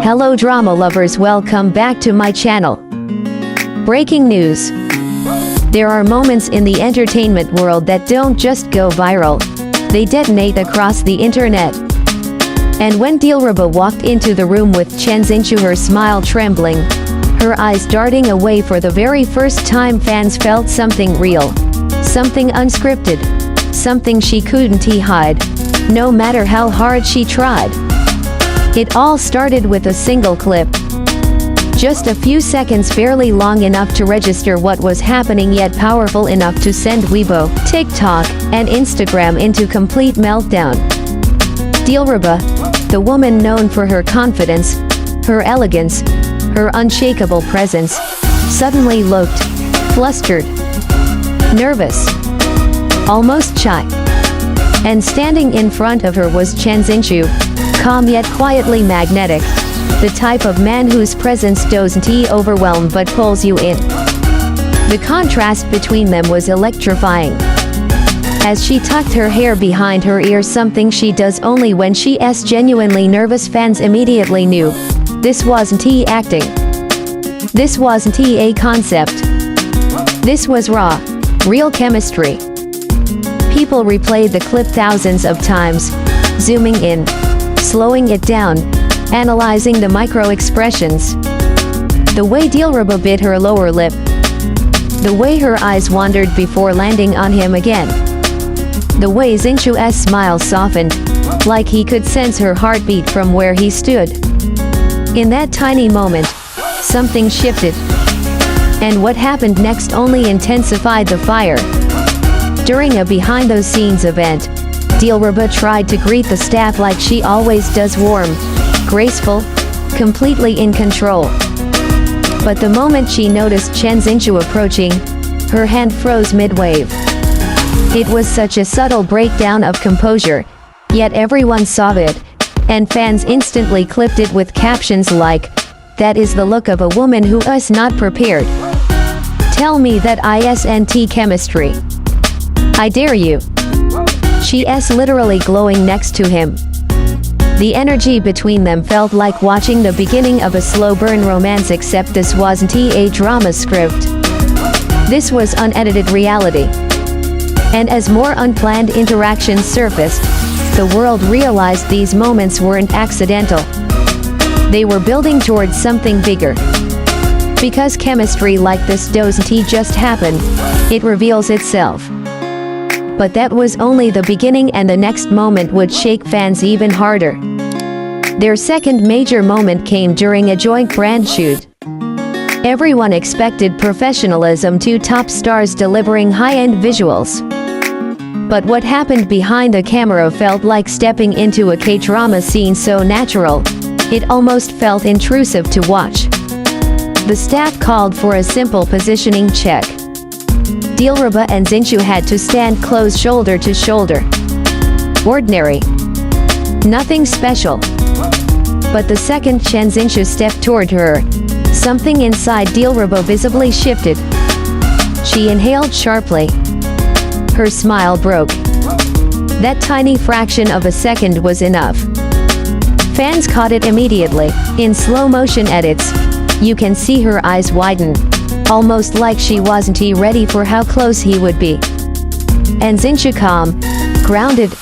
Hello drama lovers, welcome back to my channel. Breaking news. There are moments in the entertainment world that don't just go viral. They detonate across the internet. And when Dilraba walked into the room with Chen Xinshu, her smile trembling, her eyes darting away for the very first time, fans felt something real. Something unscripted. Something she couldn't hide, no matter how hard she tried. It all started with a single clip. Just a few seconds, barely long enough to register what was happening, yet powerful enough to send Weibo, TikTok, and Instagram into complete meltdown. Dilraba, the woman known for her confidence, her elegance, her unshakable presence, suddenly looked flustered, nervous, almost shy. And standing in front of her was Chen Xinshu, calm yet quietly magnetic, the type of man whose presence doesn't overwhelm but pulls you in. The contrast between them was electrifying. As she tucked her hair behind her ears, something she does only when she's genuinely nervous, fans immediately knew this wasn't acting. This wasn't a concept. This was raw, real chemistry. People replayed the clip thousands of times, zooming in, slowing it down, analyzing the micro-expressions. The way Dilraba bit her lower lip. The way her eyes wandered before landing on him again. The way Xinshu's smile softened, like he could sense her heartbeat from where he stood. In that tiny moment, something shifted. And what happened next only intensified the fire. During a behind-the-scenes event, Dilraba tried to greet the staff like she always does, warm, graceful, completely in control. But the moment she noticed Chen Xinshu approaching, her hand froze mid-wave. It was such a subtle breakdown of composure, yet everyone saw it, and fans instantly clipped it with captions like, "That is the look of a woman who is not prepared. Tell me that isn't chemistry. I dare you." She's literally glowing next to him. The energy between them felt like watching the beginning of a slow burn romance, except this wasn't a drama script. This was unedited reality. And as more unplanned interactions surfaced, the world realized these moments weren't accidental. They were building towards something bigger. Because chemistry like this doesn't just happen, it reveals itself. But that was only the beginning, and the next moment would shake fans even harder. Their second major moment came during a joint brand shoot. Everyone expected professionalism, two top stars delivering high-end visuals. But what happened behind the camera felt like stepping into a K-drama scene, so natural, it almost felt intrusive to watch. The staff called for a simple positioning check. Dilraba and Xinshu had to stand close, shoulder to shoulder. Ordinary. Nothing special. But the second Chen Xinshu stepped toward her, something inside Dilraba visibly shifted. She inhaled sharply. Her smile broke. That tiny fraction of a second was enough. Fans caught it immediately. In slow motion edits, you can see her eyes widen, almost like she wasn't ready for how close he would be. And Xinshu, calm, grounded,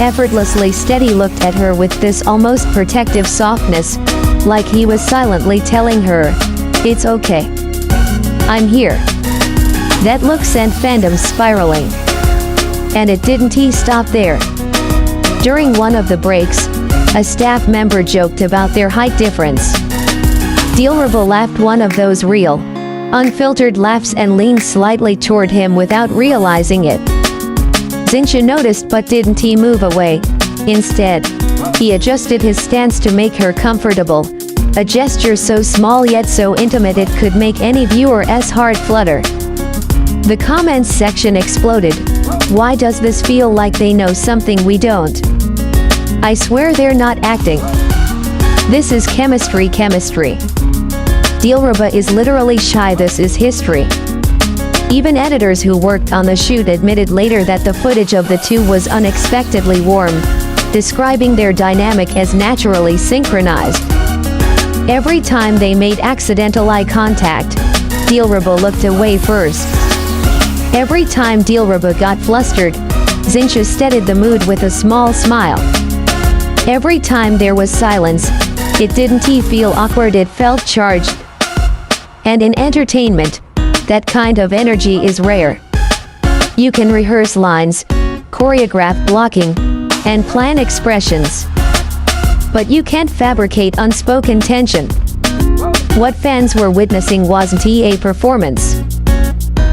effortlessly steady, looked at her with this almost protective softness, like he was silently telling her, "It's okay. I'm here." That look sent fandom spiraling. And it didn't stop there. During one of the breaks, a staff member joked about their height difference. Dilraba laughed, one of those real, unfiltered laughs, and leaned slightly toward him without realizing it. Xinshu noticed but didn't move away. Instead, he adjusted his stance to make her comfortable, a gesture so small yet so intimate it could make any viewer's heart flutter. The comments section exploded. "Why does this feel like they know something we don't? I swear they're not acting. This is chemistry. Dilraba is literally shy. This is history." Even editors who worked on the shoot admitted later that the footage of the two was unexpectedly warm, describing their dynamic as naturally synchronized. Every time they made accidental eye contact, Dilraba looked away first. Every time Dilraba got flustered, Xinshu steadied the mood with a small smile. Every time there was silence, it didn't feel awkward, it felt charged. And in entertainment, that kind of energy is rare. You can rehearse lines, choreograph blocking, and plan expressions. But you can't fabricate unspoken tension. What fans were witnessing wasn't a performance.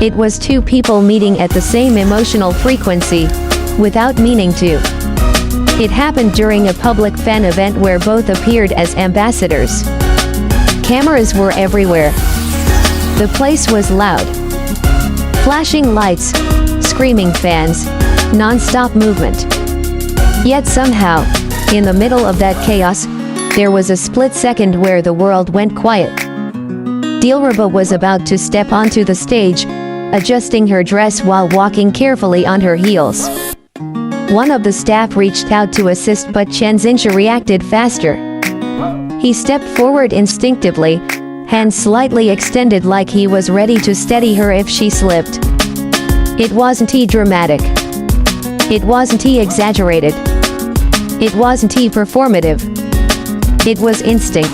It was two people meeting at the same emotional frequency, without meaning to. It happened during a public fan event where both appeared as ambassadors. Cameras were everywhere. The place was loud. Flashing lights, screaming fans, non-stop movement. Yet somehow, in the middle of that chaos, there was a split second where the world went quiet. Dilraba was about to step onto the stage, adjusting her dress while walking carefully on her heels. One of the staff reached out to assist, but Chen Xinshu reacted faster. He stepped forward instinctively, hands slightly extended like he was ready to steady her if she slipped. It wasn't dramatic. It wasn't exaggerated. It wasn't performative. It was instinct.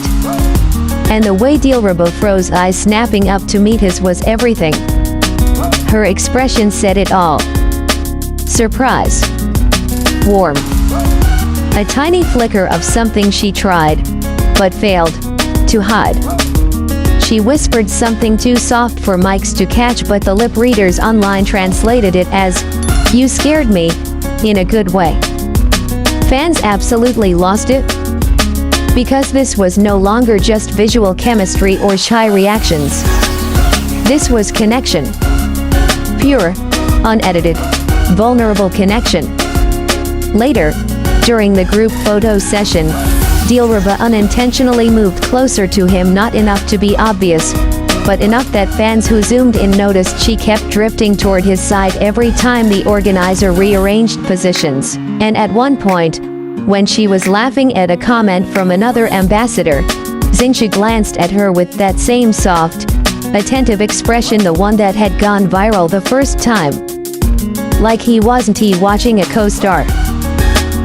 And the way Dilraba froze, eyes snapping up to meet his, was everything. Her expression said it all. Surprise. Warmth. A tiny flicker of something she tried, but failed, to hide. She whispered something too soft for mics to catch, but the lip readers online translated it as, "You scared me," in a good way. Fans absolutely lost it. Because this was no longer just visual chemistry or shy reactions. This was connection. Pure, unedited, vulnerable connection. Later, during the group photo session, Dilraba unintentionally moved closer to him, not enough to be obvious, but enough that fans who zoomed in noticed she kept drifting toward his side every time the organizer rearranged positions. And at one point, when she was laughing at a comment from another ambassador, Xinshu glanced at her with that same soft, attentive expression, the one that had gone viral the first time. Like he wasn't watching a co-star.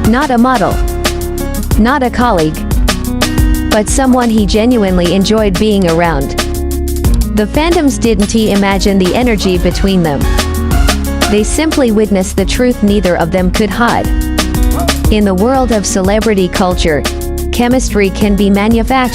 Not a model. Not a colleague. But someone he genuinely enjoyed being around. The fandoms didn't imagine the energy between them. They simply witnessed the truth neither of them could hide. In the world of celebrity culture, chemistry can be manufactured.